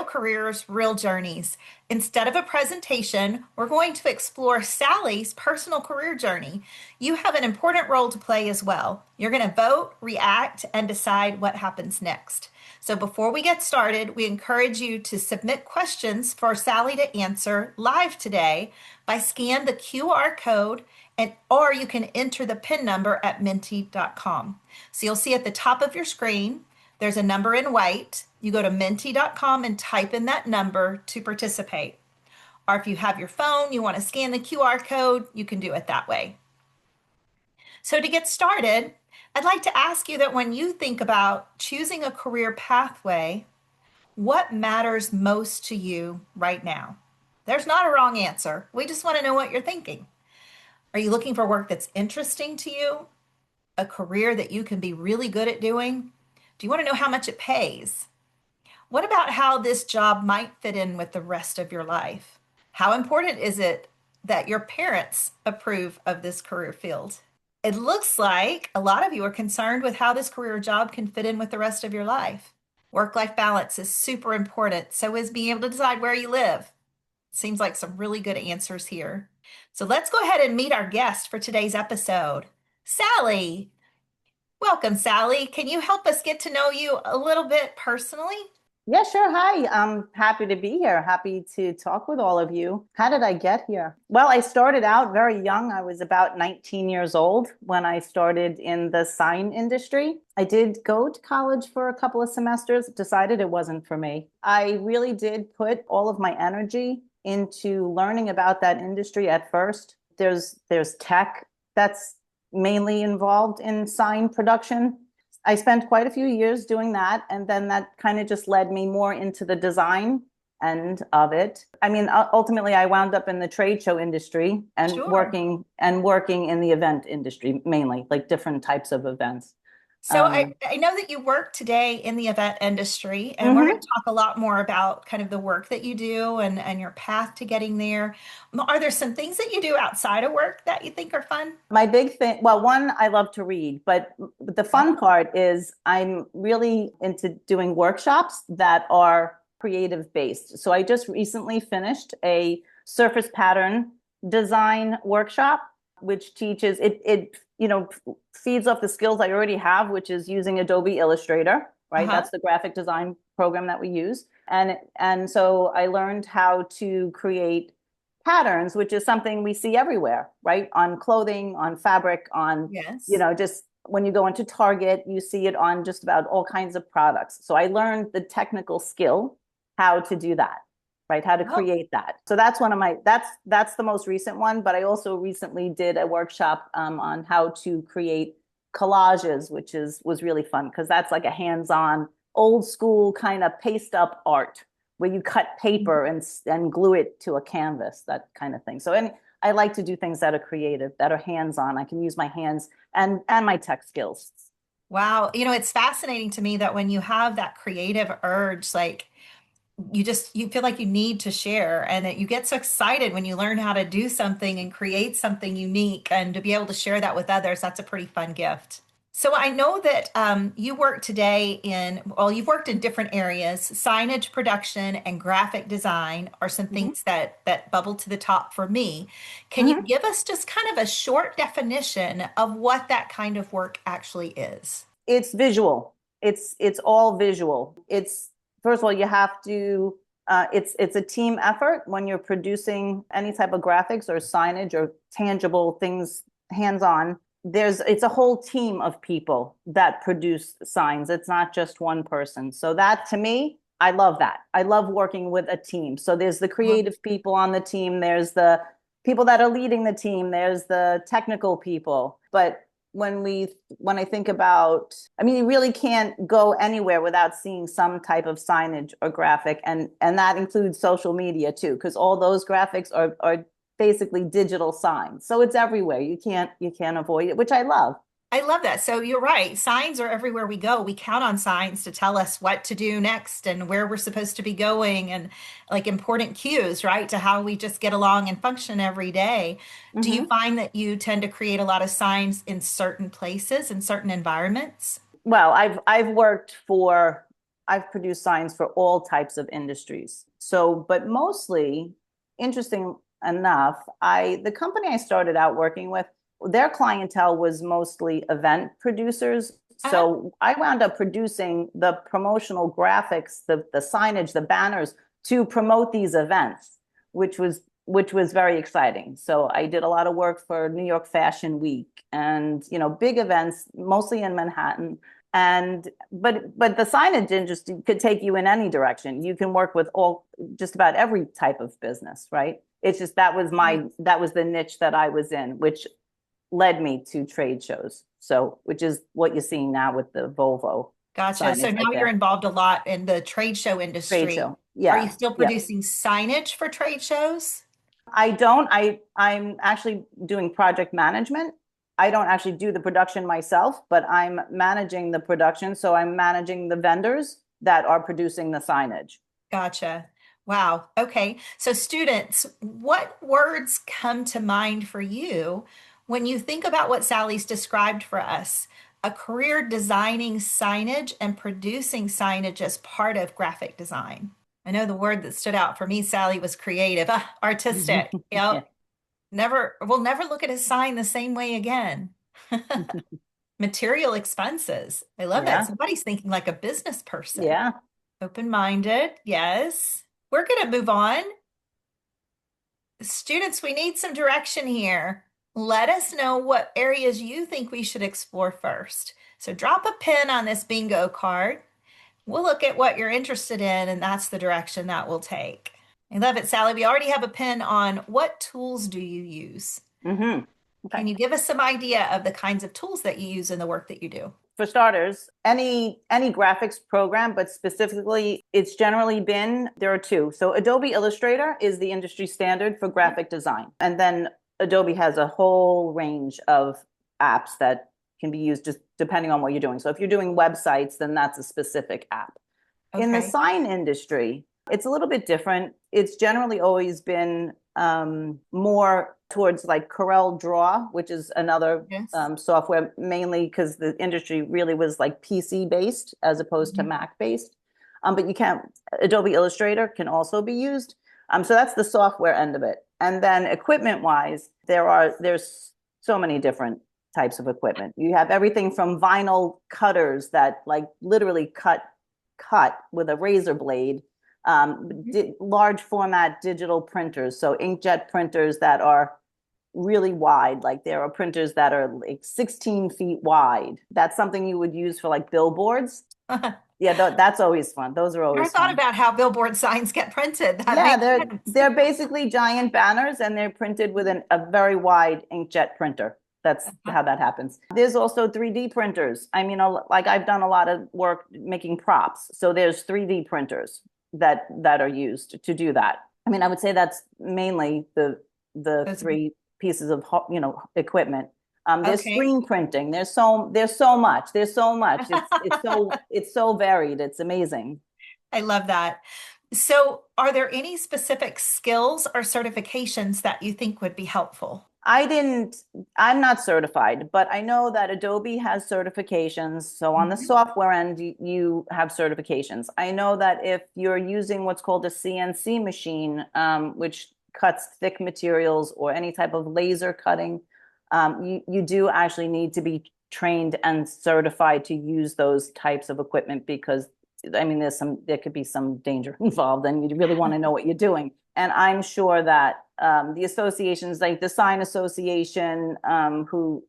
careers, real journeys. Instead of a presentation, we're going to explore Sally's personal career journey. You have an important role to play as well. You're going to vote, react, and decide what happens next. So before we get started, we encourage you to submit questions for Sally to answer live today by scan the QR code or you can enter the PIN number at menti.com. So you'll see at the top of your screen, there's a number in white. You go to menti.com and type in that number to participate. Or if you have your phone, you want to scan the QR code, you can do it that way. So to get started, I'd like to ask you that when you think about choosing a career pathway, what matters most to you right now? There's not a wrong answer. We just want to know what you're thinking. Are you looking for work that's interesting to you? A career that you can be really good at doing? Do you want to know how much it pays? What about how this job might fit in with the rest of your life? How important is it that your parents approve of this career field? It looks like a lot of you are concerned with how this career job can fit in with the rest of your life. Work-life balance is super important. So is being able to decide where you live. Seems like some really good answers here. So let's go ahead and meet our guest for today's episode, Sally. Welcome, Sally. Can you help us get to know you a little bit personally? Yeah, sure. Hi. I'm happy to be here. Happy to talk with all of you. How did I get here? Well, I started out very young. I was about 19 years old when I started in the sign industry. I did go to college for a couple of semesters, decided it wasn't for me. I really did put all of my energy into learning about that industry at first. There's tech that's mainly involved in sign production. I spent quite a few years doing that, and then that kind of just led me more into the design end of it. I mean, ultimately, I wound up in the trade show industry and Sure. working in the event industry, mainly like different types of events. So I know that you work today in the event industry, and we're going Mhm. to talk a lot more about kind of the work that you do and your path to getting there. Are there some things that you do outside of work that you think are fun? My big thing, well, one, I love to read, but the fun Uh-huh. part is I'm really into doing workshops that are creative based. So I just recently finished a surface pattern design workshop, which teaches it feeds off the skills I already have, which is using Adobe Illustrator, right? Uh-huh. That's the graphic design program that we use. And so I learned how to create patterns, which is something we see everywhere, right? On clothing, on fabric, Yes. just when you go into Target, you see it on just about all kinds of products. So I learned the technical skill, how to do that, right? How to Oh, create that. So that's one of my, that's the most recent one. But I also recently did a workshop on how to create collages, was really fun because that's like a hands-on, old school kind of paste up art where you cut paper and glue it to a canvas, that kind of thing. So and I like to do things that are creative, that are hands-on. I can use my hands and my tech skills. wow. It's fascinating to me that when you have that creative urge, like you feel like you need to share and that you get so excited when you learn how to do something and create something unique and to be able to share that with others, that's a pretty fun gift. So I know that you work today well, you've worked in different areas. Signage production and graphic design are some Mhm. things that bubble to the top for me. Can you Mhm. give us just kind of a short definition of what that kind of work actually is? It's visual. It's all visual. It's first of all, you have to it's a team effort when you're producing any type of graphics or signage or tangible things hands-on. It's a whole team of people that produce signs. It's not just one person. So that to me, I love that. I love working with a team. So there's the creative people on the team, there's the people that are leading the team, there's the technical people. But when I think about, I mean, you really can't go anywhere without seeing some type of signage or graphic, and that includes social media too, because all those graphics are basically digital signs. So it's everywhere. You can't avoid it, which I love. I love that. So you're right. Signs are everywhere we go. We count on signs to tell us what to do next and where we're supposed to be going and like important cues, right, to how we just get along and function every day. Do you Hmm. find that you tend to create a lot of signs in certain places, in certain environments? Well, I've worked for I've produced signs for all types of industries. So, but mostly, interesting enough, the company I started out working with, their clientele was mostly event producers. Uh-huh. So I wound up producing the promotional graphics, the signage, the banners to promote these events, which was very exciting. So I did a lot of work for New York Fashion Week and, big events, mostly in Manhattan. And but the signage industry could take you in any direction. You can work with just about every type of business, right? It's just that was the niche that I was in, which led me to trade shows. So, which is what you're seeing now with the Volvo Gotcha. So signage now right you're there. involved a lot in the trade show Trade industry. show. Are you Yeah. still Yeah. producing signage for trade shows? I don't. I'm actually doing project management. I don't actually do the production myself, but I'm managing the production. So I'm managing the vendors that are producing the signage. Gotcha. Wow. Okay. So, students, what words come to mind for you when you think about what Sally's described for us? A career designing signage and producing signage as part of graphic design. I know the word that stood out for me, Sally, was creative, artistic. Yeah. Yep. We'll never look at a sign the same way again. Material expenses. I love that. Yeah. Somebody's thinking like a business person. Yeah. Open-minded, yes. We're going to move on. Students, we need some direction here. Let us know what areas you think we should explore first. So drop a pin on this bingo card. We'll look at what you're interested in, and that's the direction that we'll take. I love it, Sally. We already have a pin on what tools do you use? Okay. Can you give us some idea of the kinds of tools that you use in the work that you do? For starters, any graphics program, but specifically, it's generally been there are two. So Adobe Illustrator is the industry standard for graphic design, and then Adobe has a whole range of apps that can be used just depending on what you're doing. So if you're doing websites, then that's a specific app. In the Okay. sign industry, it's a little bit different. It's generally always been more towards like Corel Draw, which is another Yes. software, mainly because the industry really was like PC based as opposed to Mhm. Mac based. But you can't, Adobe Illustrator can also be used. So that's the software end of it. And then equipment wise, there's so many different types of equipment. You have everything from vinyl cutters that like literally cut with a razor blade, large format digital printers, so inkjet printers that are really wide. Like there are printers that are like 16 feet wide. That's something you would use for like billboards. Yeah, that's always fun. Those are Never always thought fun. about how billboard signs get printed. That Yeah, makes they're sense. they're basically giant banners and they're printed with a very wide inkjet printer. That's Uh-huh. how that happens. There's also 3D printers. I mean, like I've done a lot of work making props. So there's 3D printers that are used to do that. I mean, I would say that's mainly the Those- three pieces of equipment. There's Okay. screen printing. There's so much. There's so much. It's so varied. It's amazing. I love that. So, are there any specific skills or certifications that you think would be helpful? I didn't, I'm not certified, but I know that Adobe has certifications. So on the Mhm. software end, you have certifications. I know that if you're using what's called a CNC machine, which cuts thick materials or any type of laser cutting, you do actually need to be trained and certified to use those types of equipment because I mean, there could be some danger involved, and you really want to know what you're doing. And I'm sure that the associations, like the Sign Association, who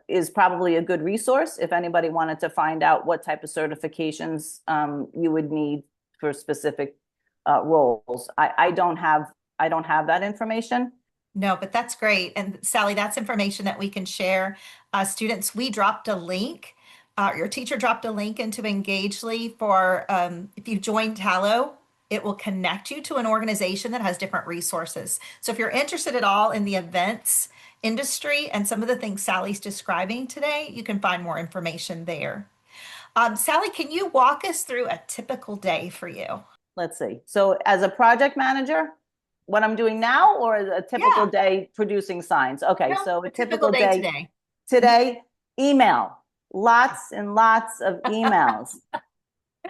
is probably a good resource if anybody wanted to find out what type of certifications you would need for specific roles. I don't have that information. No, but that's great. And Sally, that's information that we can share. Students, we dropped a link. Your teacher dropped a link into Engagely for if you join Tallo, it will connect you to an organization that has different resources. So if you're interested at all in the events industry and some of the things Sally's describing today, you can find more information there. Sally, can you walk us through a typical day for you? Let's see. So as a project manager, what I'm doing now, or a typical Yeah, day producing signs? Okay, no, so a a typical typical day day today. Mhm. today, email, lots and lots of emails,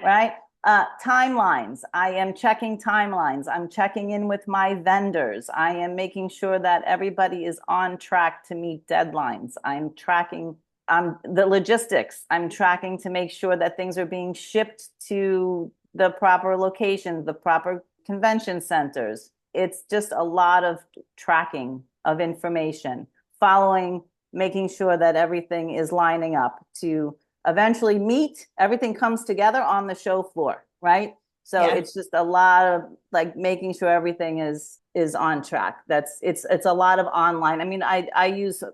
right? Timelines. I am checking timelines. I'm checking in with my vendors. I am making sure that everybody is on track to meet deadlines. I'm tracking the logistics. I'm tracking to make sure that things are being shipped to the proper locations, the proper convention centers. It's just a lot of tracking of information, following, making sure that everything is lining up to eventually meet, everything comes together on the show floor, right? So Yeah. it's just a lot of like making sure everything is on track. It's a lot of online. I mean,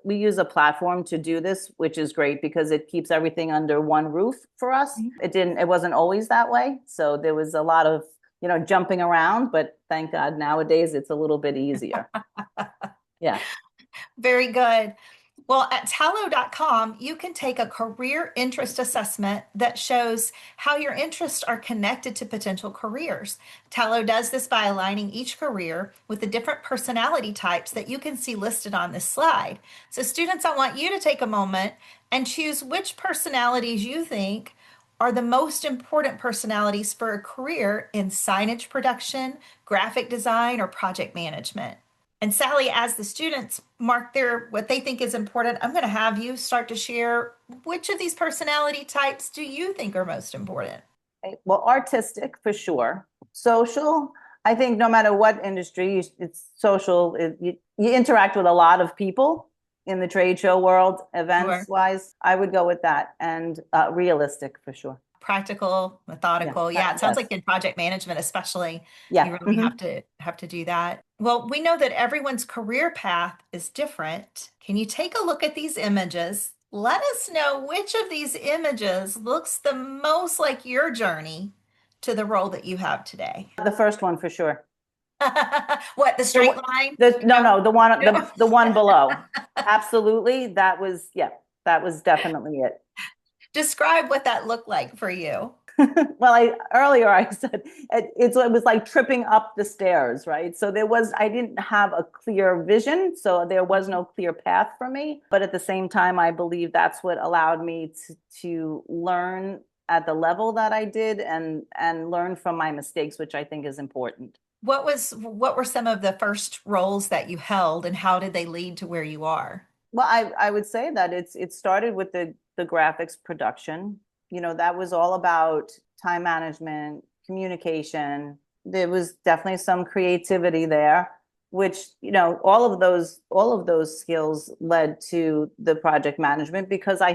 we use a platform to do this, which is great because it keeps everything under one roof for us. It wasn't always that way. So there was a lot of, jumping around, but thank God nowadays it's a little bit easier. Yeah. Very good. Well, at Tallo.com, you can take a career interest assessment that shows how your interests are connected to potential careers. Tallo does this by aligning each career with the different personality types that you can see listed on this slide. So, students, I want you to take a moment and choose which personalities you think are the most important personalities for a career in signage production, graphic design, or project management. And Sally, as the students mark their what they think is important, I'm going to have you start to share which of these personality types do you think are most important? Okay. Well, artistic for sure. Social, I think no matter what industry, it's social. You interact with a lot of people in the trade show world, events Sure. wise. I would go with that. And realistic for sure. Practical, Yeah. methodical. Yeah, it sounds Yes. like in project management, especially, Yeah. you really Hmm. have to do that. Well, we know that everyone's career path is different. Can you take a look at these images? Let us know which of these images looks the most like your journey to the role that you have today. The first one for sure. What, the straight The, line? no, No, no, no. the one below. Absolutely. Yeah, that was definitely it. Describe what that looked like for you. Well, earlier I said it was like tripping up the stairs, right? So I didn't have a clear vision, so there was no clear path for me. But at the same time, I believe that's what allowed me to learn at the level that I did and learn from my mistakes, which I think is important. What were some of the first roles that you held and how did they lead to where you are? Well, I would say that it started with the graphics production. That was all about time management, communication. There was definitely some creativity there, which, all of those skills led to the project management because I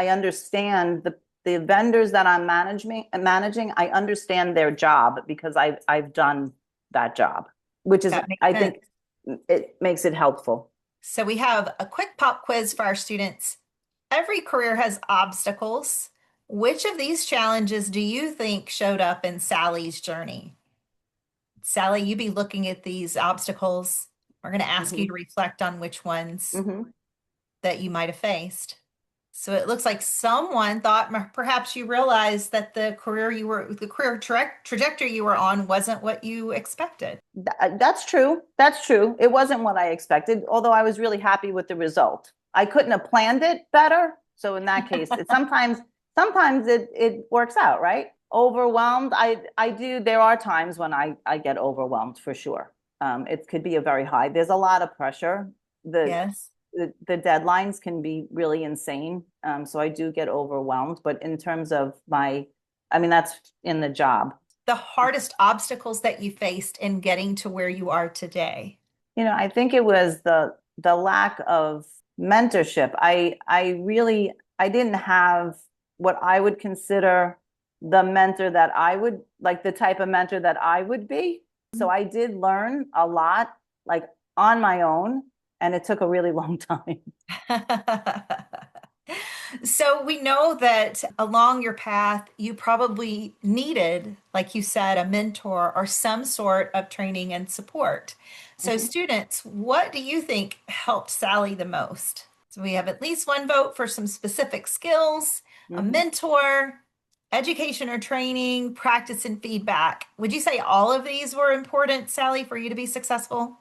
understand the vendors that I'm managing, I understand their job because I've done that job, which is, That makes I sense. think it makes it helpful. So we have a quick pop quiz for our students. Every career has obstacles. Which of these challenges do you think showed up in Sally's journey? Sally, you be looking at these obstacles. We're going to ask you Hmm. to reflect on which ones Hmm. that you might have faced. So it looks like someone thought perhaps you realized that the career trajectory you were on wasn't what you expected. That's true. That's true. It wasn't what I expected, although I was really happy with the result. I couldn't have planned it better. So in that case, sometimes it works out, right? Overwhelmed. I do. There are times when I get overwhelmed for sure. It could be a very high. There's a lot of pressure. The Yes. the deadlines can be really insane. So I do get overwhelmed. But in terms of I mean, that's in the job. The hardest obstacles that you faced in getting to where you are today. I think it was the lack of mentorship. I didn't have what I would consider the mentor that I would like the type of mentor that I would be. So I did learn a lot like on my own, and it took a really long time. So we know that along your path, you probably needed, like you said, a mentor or some sort of training and support. So, Mhm. students, what do you think helped Sally the most? So, we have at least one vote for some specific skills, a Mhm. mentor, education or training, practice and feedback. Would you say all of these were important, Sally, for you to be successful?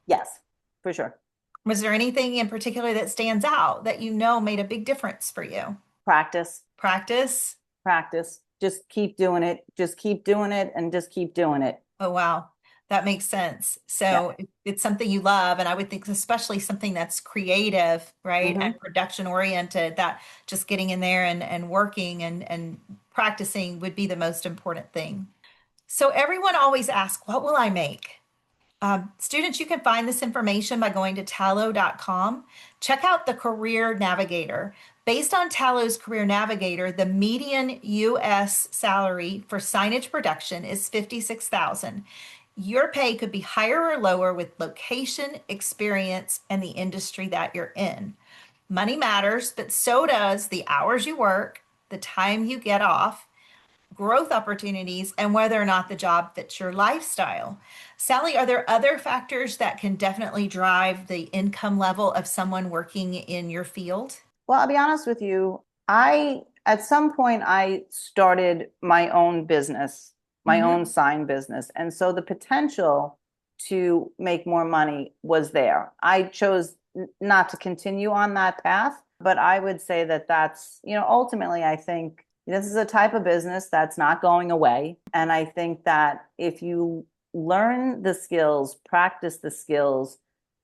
Yes, for sure. Was there anything in particular that stands out that you know made a big difference for you? Practice, Practice. practice. just keep doing it, just keep doing it, and just keep doing it. Oh, wow. That makes sense. Yeah. So it's something you love. And I would think especially something that's creative, right? Hmm. And production oriented, that just getting in there and working and practicing would be the most important thing. So everyone always asks, what will I make? Students, you can find this information by going to tallo.com. Check out the Career Navigator. Based on Tallo's Career Navigator, the median US salary for signage production is 56,000. Your pay could be higher or lower with location, experience, and the industry that you're in. Money matters, but so does the hours you work, the time you get off, growth opportunities, and whether or not the job fits your lifestyle. Sally, are there other factors that can definitely drive the income level of someone working in your field? Well, I'll be honest with you. At some point, I started my own business, my own Hmm. sign business. And so the potential to make more money was there. I chose not to continue on that path, but I would say that that's, ultimately, I think this is a type of business that's not going away. And I think that if you learn the skills, practice the skills,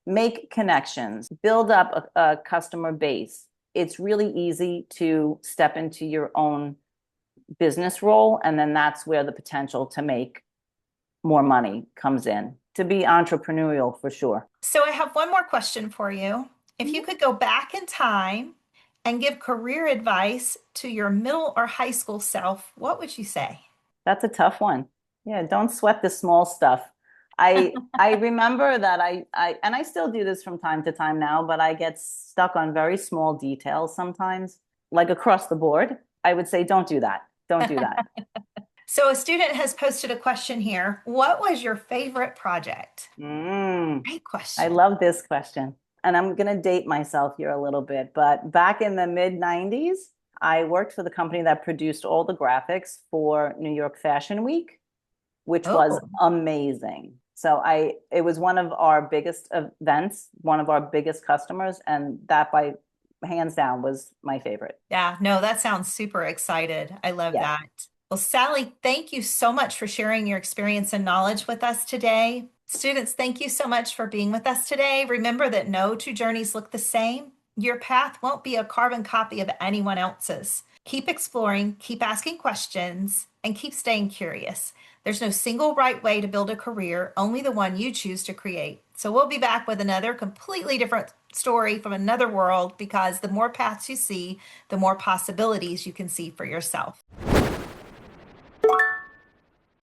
make connections, build up a customer base, it's really easy to step into your own business role. And then that's where the potential to make more money comes in, to be entrepreneurial for sure. So I have one more question for you. If you could go back in time and give career advice to your middle or high school self, what would you say? That's a tough one. Yeah, don't sweat the small stuff. I remember that I still do this from time to time now, but I get stuck on very small details sometimes, like across the board. I would say don't do that. Don't do that. So a student has posted a question here. What was your favorite project? Mm, Great I question. love this question. And I'm going to date myself here a little bit, but back in the mid 90s, I worked for the company that produced all the graphics for New York Fashion Week, which was Oh, amazing. It was one of our biggest events, one of our biggest customers, and that by hands down was my favorite. yeah. No, that sounds super excited. I love Yeah. that. Well, Sally, thank you so much for sharing your experience and knowledge with us today. Students, thank you so much for being with us today. Remember that no two journeys look the same. Your path won't be a carbon copy of anyone else's. Keep exploring, keep asking questions, and keep staying curious. There's no single right way to build a career, only the one you choose to create. So we'll be back with another completely different story from another world because the more paths you see, the more possibilities you can see for yourself.